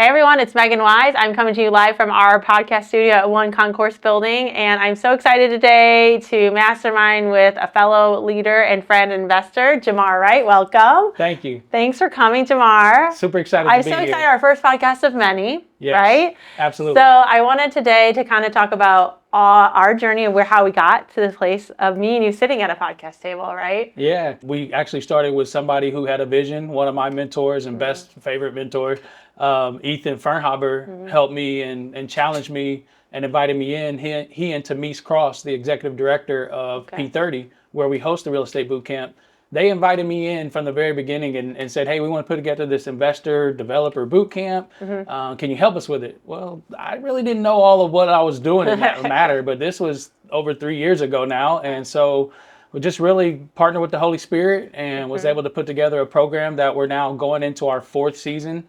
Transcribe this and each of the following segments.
Hey everyone, it's Megan Wise. I'm coming to you live from our podcast studio at One Concourse Building, and I'm so excited today to mastermind with a fellow leader and friend investor, Jamar Wright. Welcome. Thank you. Thanks for coming, Jamar. Super excited to be here. I'm so excited. Our first podcast of many, Yes, right? absolutely. So I wanted today to kind of talk about our journey of how we got to this place of me and you sitting at a podcast table, right? Yeah, we actually started with somebody who had a vision. One of my mentors and best favorite mentors, Ethan Fernhaber, helped me and challenged me and invited me in. He and Tamise Cross, the executive director of P30, where we host the real estate boot camp. They invited me in from the very beginning and said, hey, we want to put together this investor developer boot camp. Can you help us with it? Well, I really didn't know all of what I was doing in that matter, but this was over 3 years ago now. And so we just really partnered with the Holy Spirit and was able to put together a program that we're now going into our 4th season,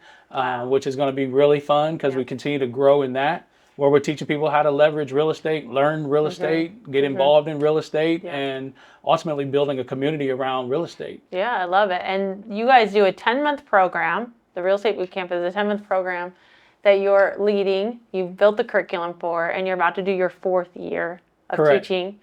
which is going to be really fun because we continue to grow in that, where we're teaching people how to leverage real estate, learn real estate, get involved in real estate, and ultimately building a community around real estate. Yeah, I love it. And you guys do a 10-month program. The Real Estate Bootcamp is a 10-month program that you're leading. You've built the curriculum for, and you're about to do your 4th year of teaching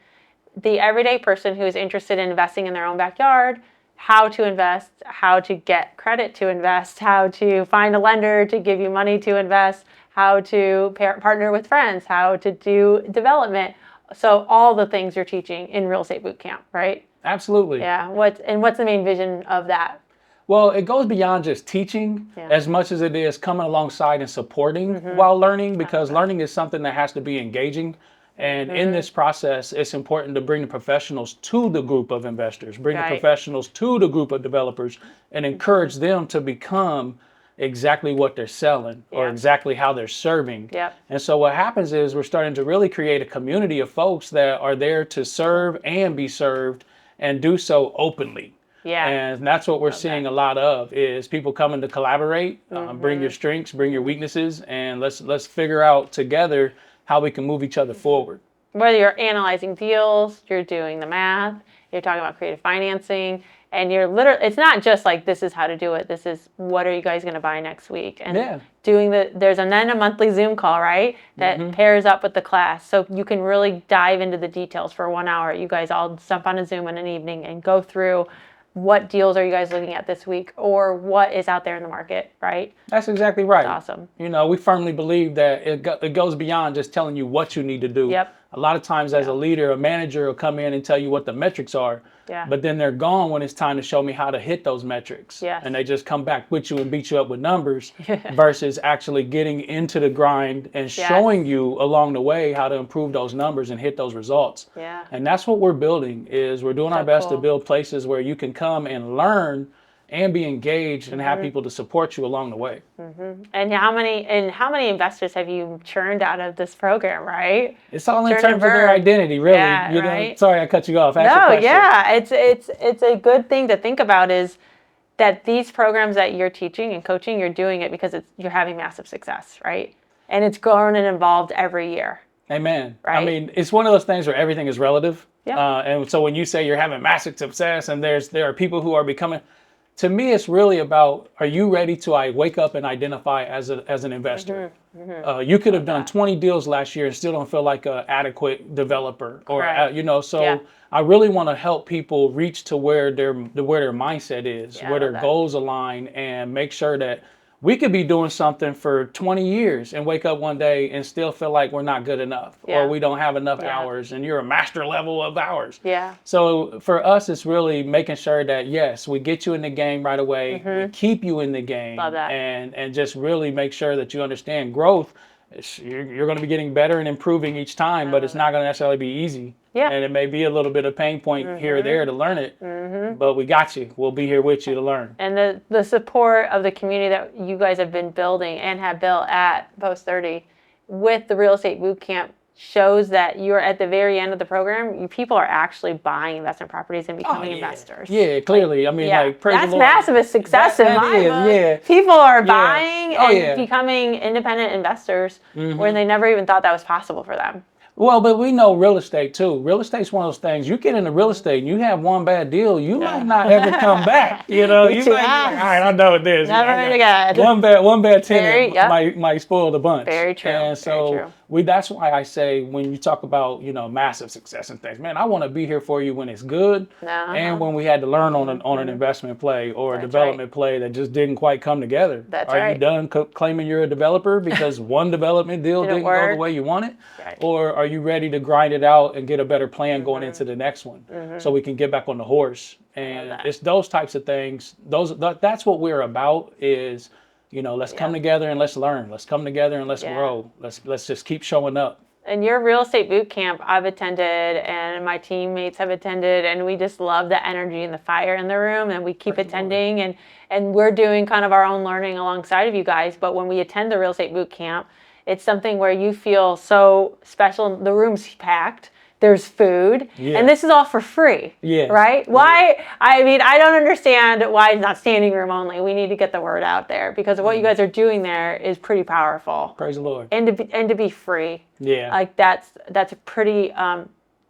the everyday person who is interested in investing in their own backyard, how to invest, how to get credit to invest, how to find a lender to give you money to invest, how to partner with friends, how to do development. So all the things you're teaching in Real Estate Bootcamp, right? Absolutely. Yeah. What's the main vision of that? Well, it goes beyond just teaching as much as it is coming alongside and supporting while learning, because learning is something that has to be engaging. And in this process, it's important to bring the professionals to the group of investors, bring the professionals to the group of developers, and encourage them to become exactly what they're selling or exactly how they're serving. And so what happens is we're starting to really create a community of folks that are there to serve and be served and do so openly. And that's what we're seeing a lot of is people coming to collaborate, bring your strengths, bring your weaknesses, and let's figure out together how we can move each other forward. Whether you're analyzing deals, you're doing the math, you're talking about creative financing, and you're literally, it's not just like, this is how to do it. This is, what are you guys going to buy next week? And there's a monthly Zoom call, right? That pairs up with the class. So you can really dive into the details for 1 hour. You guys all jump on a Zoom in an evening and go through what deals are you guys looking at this week or what is out there in the market, right? That's exactly right. That's awesome. You know, we firmly believe that it goes beyond just telling you what you need to do. A lot of times as a leader, a manager will come in and tell you what the metrics are, but then they're gone when it's time to show me how to hit those metrics. And they just come back with you and beat you up with numbers versus actually getting into the grind and showing you along the way how to improve those numbers and hit those results. And that's what we're building is we're doing our best to build places where you can come and learn and be engaged and have people to support you along the way. And how many investors have you churned out of this program, right? It's all in terms of their identity, really. Sorry, I cut you off. It's a good thing to think about is that these programs that you're teaching and coaching, you're doing it because you're having massive success, right? And it's grown and evolved every year. Amen. Right? I mean, it's one of those things where everything is relative. And so when you say you're having massive success and there are people who are becoming, to me, it's really about, are you ready to wake up and identify as an investor? You could have done 20 deals last year and still don't feel like an adequate developer, or I really want to help people reach to where their mindset is, where their goals align, and make sure that we could be doing something for 20 years and wake up one day and still feel like we're not good enough or we don't have enough hours and you're a master level of hours. So for us, it's really making sure that, yes, we get you in the game right away, we keep you in the game, and just really make sure that you understand growth. You're going to be getting better and improving each time, but it's not going to necessarily be easy. And it may be a little bit of pain point here or there to learn it, but we got you. We'll be here with you to learn. And the support of the community that you guys have been building and have built at Post 30 with the Real Estate Bootcamp shows that you're at the very end of the program. People are actually buying investment properties and becoming investors. Yeah, clearly. I mean, like, praise the Lord. That's massive success in my book. People are buying and becoming independent investors when they never even thought that was possible for them. Well, but we know real estate too. Real estate's one of those things. You get into real estate and you have one bad deal, you might not ever come back. You know, you might be like, all right, I'm done with this. Never again. One bad tenant Yep. might spoil the bunch. Very true. And so Very true. that's why I say when you talk about, massive success and things, man, I want to be here for you when it's good and when we had to learn on an investment play or a development play that just didn't quite come together. That's Are you done claiming you're a developer because one development deal didn't go the way you wanted? Right. Or are you ready to grind it out and get a better plan going into the next one so we can get back on the horse? And it's those types of things. That's what we're about is, let's come together and let's learn. Let's come together and let's grow. Let's just keep showing up. And your real estate boot camp I've attended and my teammates have attended, and we just love the energy and the fire in the room, and we keep attending and we're doing kind of our own learning alongside of you guys. But when we attend the real estate boot camp, it's something where you feel so special. The room's packed. There's food, and this is all for free, right? Why? I mean, I don't understand why it's not standing room only. We need to get the word out there because of what you guys are doing there is pretty powerful. Praise the Lord. And to be free, like that's a pretty.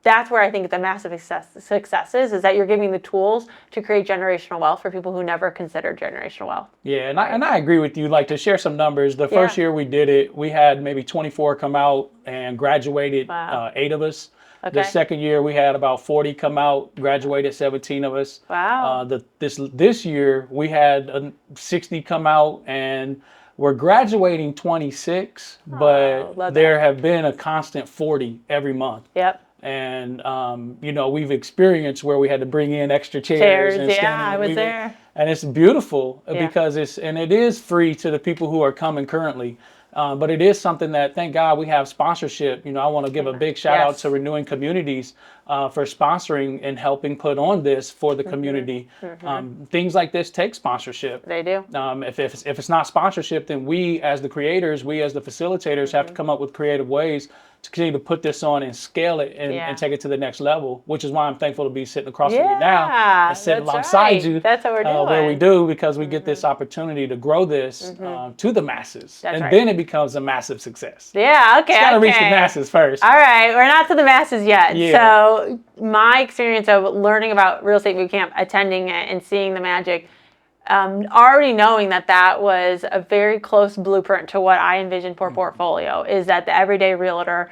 That's where I think the massive success is that you're giving the tools to create generational wealth for people who never considered generational wealth. Yeah, and I agree with you. Like, to share some numbers, the first year we did it, we had maybe 24 come out and graduated, 8 of us. Okay. The second year we had about 40 come out, graduated 17 of us. Wow. This year we had 60 come out and we're graduating 26, but there have been a constant 40 every month. Yep. And we've experienced where we had to bring in extra chairs and I was there. And it's beautiful because it is free to the people who are coming currently. But it is something that, thank God, we have sponsorship. I want to give a big shout out to Renewing Communities for sponsoring and helping put on this for the community. Things like this take sponsorship. They do. If it's not sponsorship, then we as the creators, we as the facilitators have to come up with creative ways to continue to put this on and scale it and take it to the next level, which is why I'm thankful to be sitting across from you now and sitting alongside you. That's what we're doing. Where we do, because we get this opportunity to grow this to the masses. Then it becomes a massive success. Yeah, okay. It's got to reach the masses first. All right, we're not to the masses yet. So my experience of learning about Real Estate Bootcamp, attending it and seeing the magic, already knowing that was a very close blueprint to what I envisioned for portfolio, is that the everyday realtor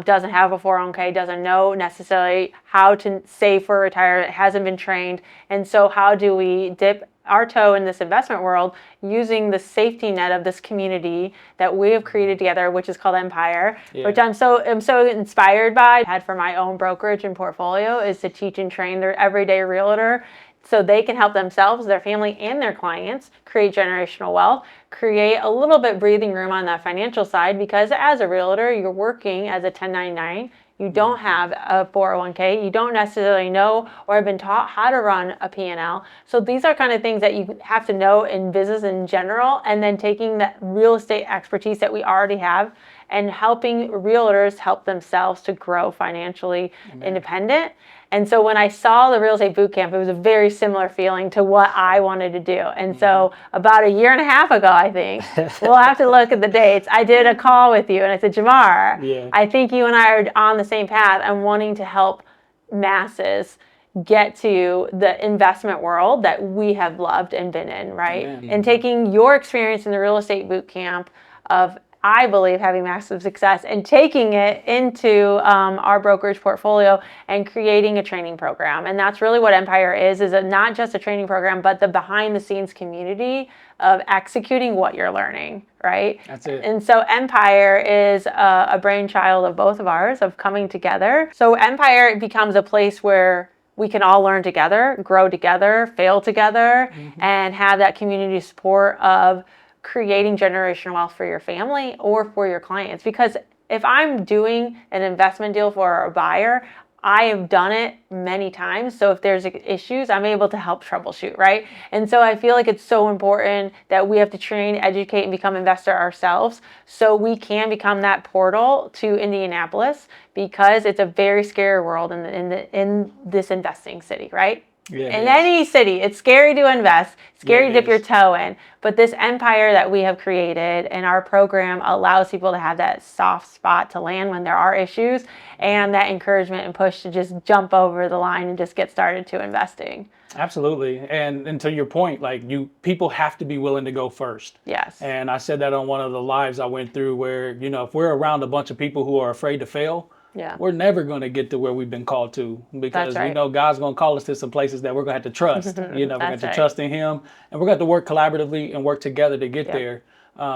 doesn't have a 401k, doesn't know necessarily how to save for retirement, hasn't been trained. And so how do we dip our toe in this investment world using the safety net of this community that we have created together, which is called Empire, which I'm so inspired by. I had for my own brokerage and portfolio is to teach and train their everyday realtor so they can help themselves, their family, and their clients create generational wealth, create a little bit breathing room on that financial side, because as a realtor, you're working as a 1099. You don't have a 401k. You don't necessarily know or have been taught how to run a P&L. So these are kind of things that you have to know in business in general, and then taking that real estate expertise that we already have and helping realtors help themselves to grow financially independent. And so when I saw the Real Estate Bootcamp, it was a very similar feeling to what I wanted to do. And so about a year and a half ago, I think, we'll have to look at the dates, I did a call with you and I said, Jamar, I think you and I are on the same path. I'm wanting to help masses get to the investment world that we have loved and been in, right? And taking your experience in the Real Estate Bootcamp of, I believe, having massive success and taking it into our brokerage portfolio and creating a training program. And that's really what Empire is not just a training program, but the behind the scenes community of executing what you're learning, right? That's it. And so Empire is a brainchild of both of ours, of coming together. So Empire becomes a place where we can all learn together, grow together, fail together, and have that community support of creating generational wealth for your family or for your clients. Because if I'm doing an investment deal for a buyer, I have done it many times. So if there's issues, I'm able to help troubleshoot, right? And so I feel like it's so important that we have to train, educate, and become investor ourselves so we can become that portal to Indianapolis, because it's a very scary world in this investing city, right? Yeah, it in is. any city. It's scary to invest, scary Yeah, to it dip your is. toe in. But this empire that we have created and our program allows people to have that soft spot to land when there are issues and that encouragement and push to just jump over the line and just get started to investing. Absolutely. And to your point, like people have to be willing to go first. Yes. And I said that on one of the lives I went through where, if we're around a bunch of people who are afraid to fail, Yeah. we're never going to get to where we've been called to, because right. God's going to call us to some places that we're going to have to trust. We're going to have That's to right. trust in Him, and we're going to have to work collaboratively and work together to get Yep. there.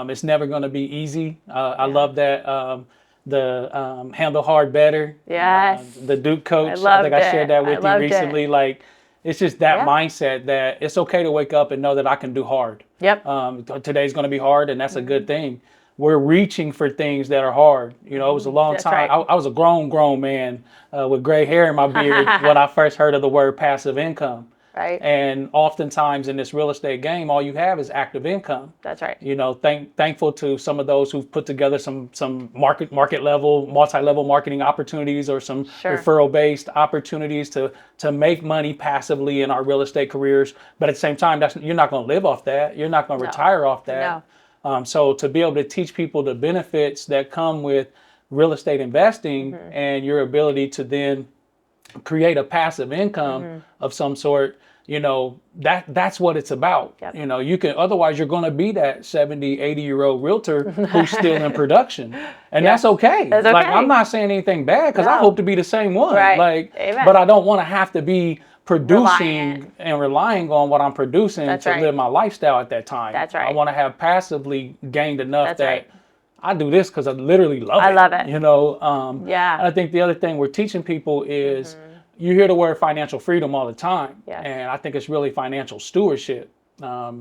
It's never going to be easy. I love that. The handle hard better. Yes. The Duke coach. I loved think I shared it. that I with you loved it. recently. Like, it's just that Yeah. mindset that it's okay to wake up and know that I can do hard. Yep. Today's going to be hard, and that's a good thing. We're reaching for things that are hard. It was a long That's time. right. I was a grown man with gray hair in my beard when I first heard of the word passive income. Right. And oftentimes in this real estate game, all you have is active income. That's right. Thankful to some of those who've put together some market level, multi-level marketing opportunities, or some Sure. referral based opportunities to make money passively in our real estate careers. But at the same time, you're not going to live off that. You're not going to No. retire off that. No. So to be able to teach people the benefits that come with real estate investing and your ability to then create a passive income of some sort, that's what it's about. Yep. Otherwise you're going to be that 70, 80-year-old realtor who's still in production. And that's okay. That's Like, okay. I'm not saying anything bad, because I No. hope to be the same one. Right. Like, Amen. but I don't want to have to be producing Reliant. and relying on what I'm producing That's to right. live my lifestyle at that time. That's right. I want to have passively gained enough That's that right. I do this because I literally love it. I love it. Yeah. And I think the other thing we're teaching people is, you hear the word financial freedom all the time. Yes. And I think it's really financial stewardship,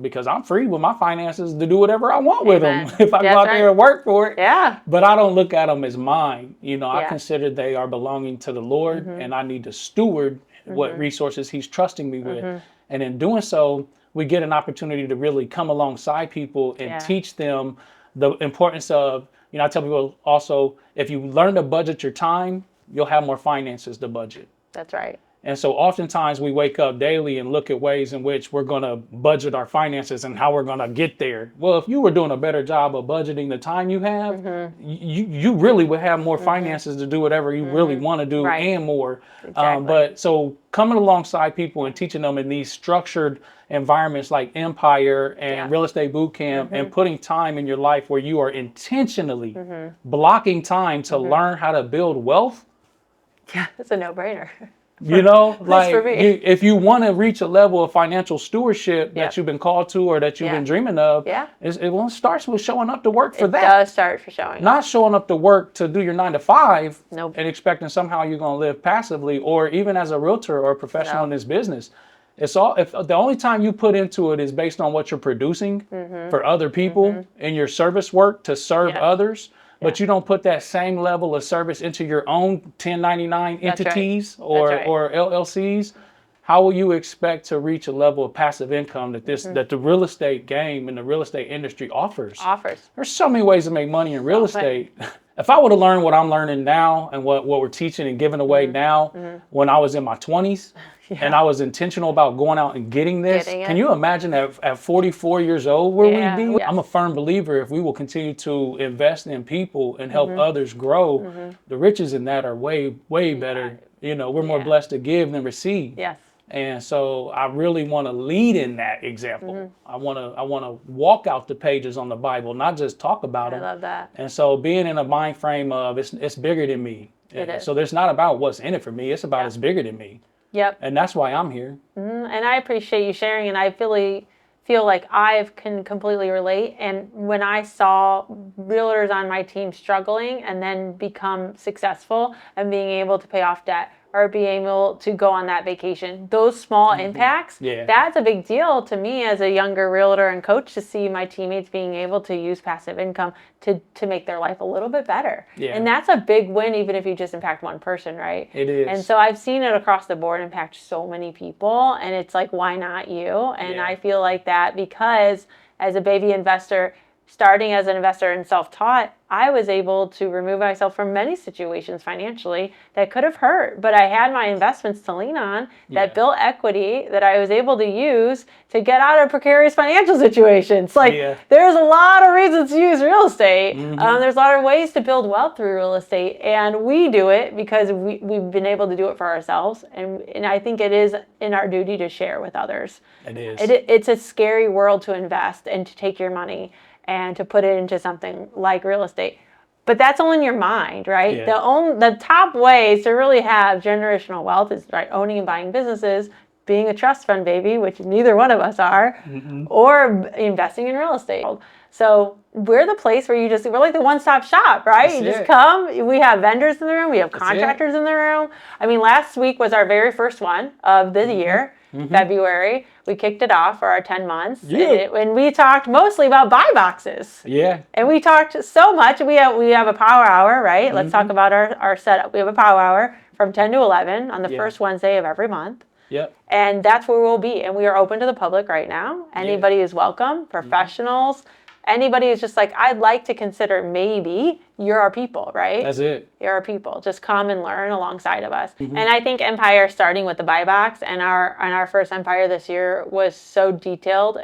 because I'm free with my finances to do whatever I want with them Amen. if I go That's out there right. and work for it. Yeah. But I don't look at them as mine. I Yeah. consider they are belonging to the Lord, and I need to steward what resources He's trusting me with. And in doing so, we get an opportunity to really come alongside people and Yeah. teach them the importance of, I tell people also, if you learn to budget your time, you'll have more finances to budget. That's right. And so oftentimes we wake up daily and look at ways in which we're going to budget our finances and how we're going to get there. Well, if you were doing a better job of budgeting the time you have, you really would have more finances to do whatever you really want to do, Right. and more. Exactly. But so coming alongside people and teaching them in these structured environments like Empire and Yeah. Real Estate Bootcamp, and putting time in your life where you are intentionally blocking time to learn how to build wealth. Yeah. It's a no-brainer. Like, for me. if you want to reach a level of financial stewardship that Yep. you've been called to, or that you've Yeah. been dreaming of, Yeah. it starts with showing up to work for It that. does start for showing. Not showing up to work to do your 9 to 5 Nope. and expecting somehow you're going to live passively, or even as a realtor or a professional No. in this business. If the only time you put into it is based on what you're producing for other people in your service work to serve Yeah. others, but you don't put that same level of service into your own 1099 That's right. entities That's or right. or LLCs, how will you expect to reach a level of passive income that the real estate game and the real estate industry offers? There's so many ways to make money in real estate. If I would have learned what I'm learning now and what we're teaching and giving away now when I was in my 20s, and I was intentional about going out and getting this, Getting it. can you imagine at 44 years old where Yeah. we'd be? Yes. I'm a firm believer, if we will continue to invest in people and help others grow, the riches in that are way, way better. We're more Yeah. blessed to give than receive. Yes. And so I really want to lead in that example. I want to walk out the pages on the Bible, not just talk about I them. love that. And so being in a mind frame of it's bigger than me. It is. So there's not about what's in it for me. It's about it's bigger than me. Yep. And that's why I'm here. And I appreciate you sharing, and I feel like I can completely relate. And when I saw realtors on my team struggling and then become successful and being able to pay off debt or being able to go on that vacation, those small impacts, Yeah. that's a big deal to me as a younger realtor and coach, to see my teammates being able to use passive income to make their life a little bit better. Yeah. And that's a big win, even if you just impact one person, right? It is. And so I've seen it across the board impact so many people, and it's like, why not you? And Yeah. I feel like that because as a baby investor, starting as an investor and self-taught, I was able to remove myself from many situations financially that could have hurt, but I had my investments to lean on that built equity that I was able to use to get out of precarious financial situations. Like there's a lot of reasons to use real estate. There's a lot of ways to build wealth through real estate, and we do it because we've been able to do it for ourselves, and I think it is in our duty to share with others. It is. It's a scary world to invest and to take your money and to put it into something like real estate. But that's all in your mind, right? Yeah. The top ways to really have generational wealth is owning and buying businesses, being a trust fund baby, which neither one of us are, or investing in real estate. So we're the place where we're like the one-stop shop, right? That's you just come. We have vendors in the room. We have contractors in the room. I mean, last week was our very first one of the year. February, we kicked it off for our 10 months, and we talked mostly about buy boxes. And we talked so much. We have a power hour, right? Let's talk about our setup. We have a power hour from 10 to 11 on the first Wednesday of every month. And that's where we'll be. And we are open to the public right now. Anybody is welcome, professionals. Anybody is just like, I'd like to consider, maybe you're our people, right? That's it. You're our people. Just come and learn alongside of us. And I think Empire, starting with the buy box, and our first Empire this year was so detailed.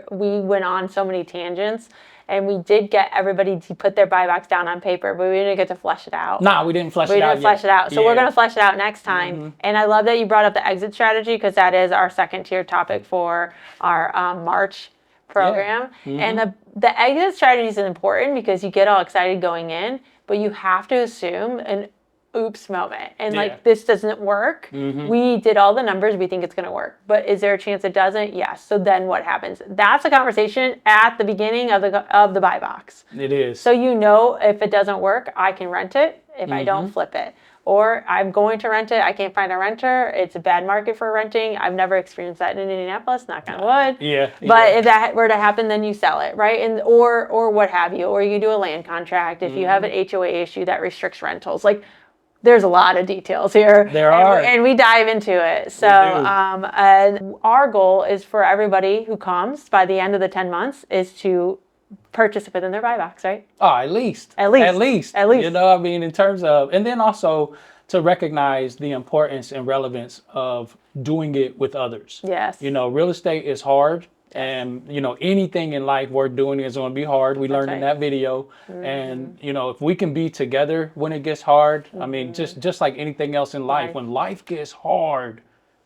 We went on so many tangents, and we did get everybody to put their buy box down on paper, but we didn't get to flesh it out. No, we didn't flesh it out. So we're going to flesh it out next time. And I love that you brought up the exit strategy, because that is our second tier topic for our March program. And the exit strategy is important because you get all excited going in, but you have to assume an oops moment. And like, this doesn't work. We did all the numbers. We think it's going to work. But is there a chance it doesn't? Yes. So then what happens? That's a conversation at the beginning of the buy box. It is. So if it doesn't work, I can rent it. If I don't, flip it. Or I'm going to rent it. I can't find a renter. It's a bad market for renting. I've never experienced that in Indianapolis, knock on wood. But if that were to happen, then you sell it, right? And or what have you. Or you do a land contract if you have an HOA issue that restricts rentals. Like, there's a lot of details here. There are. And we dive into it. So and our goal is for everybody who comes by the end of the 10 months is to purchase within their buy box, right? Oh, at least. You know, I mean, in terms of, and then also to recognize the importance and relevance of doing it with others. Yes. You know, real estate is hard, and you know, anything in life worth doing is going to be hard. We learned in that video, and you know, if we can be together when it gets hard, I mean, just like anything else in life, when life gets hard,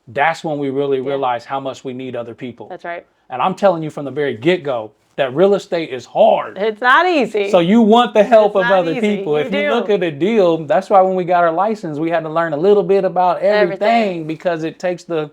that's when we really realize how much we need other people. That's right. And I'm telling you from the very get-go, that real estate is hard. It's not easy. So you want the help of other people. If you look at a deal, that's why when we got our license, we had to learn a little bit about everything. Because it takes the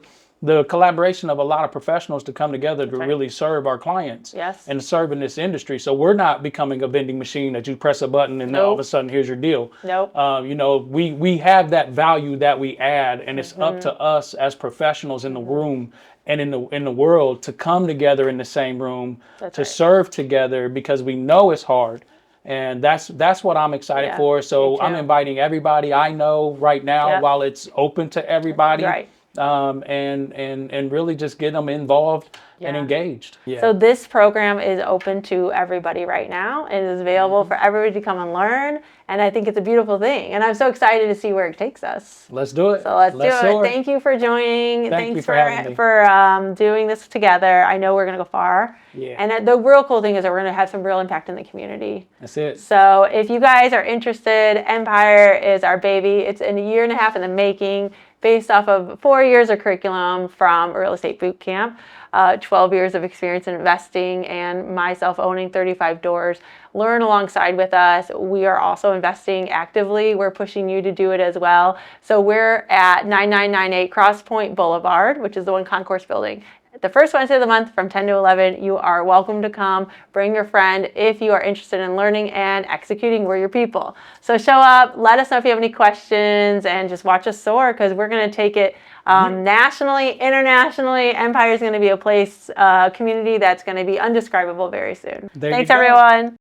collaboration of a lot of professionals to come together to really serve our clients and serve in this industry. So we're not becoming a vending machine that you press a button and all of a sudden here's your deal. You know, we have that value that we add, and it's up to us as professionals in the room and in the world to come together in the same room to serve together, because we know it's hard. And that's what I'm excited for. So I'm inviting everybody I know right now while it's open to everybody. And really just get them involved and engaged. So this program is open to everybody right now. It is available for everybody to come and learn. And I think it's a beautiful thing. And I'm so excited to see where it takes us. Let's do it. So let's do it. Thank you for joining. Thanks for doing this together. I know we're going to go far. And the real cool thing is that we're going to have some real impact in the community. That's it. So if you guys are interested, Empire is our baby. It's in a year and a half in the making, based off of 4 years of curriculum from Real Estate Boot Camp, 12 years of experience in investing, and myself owning 35 doors. Learn alongside with us. We are also investing actively. We're pushing you to do it as well. So we're at 9998 Cross Point Boulevard, which is the one concourse building. The first Wednesday of the month from 10 to 11, you are welcome to come. Bring your friend if you are interested in learning and executing. We're your people. So show up, let us know if you have any questions, and just watch us soar, because we're going to take it nationally, internationally. Empire is going to be a place, community that's going to be undescribable very soon. Thanks, everyone.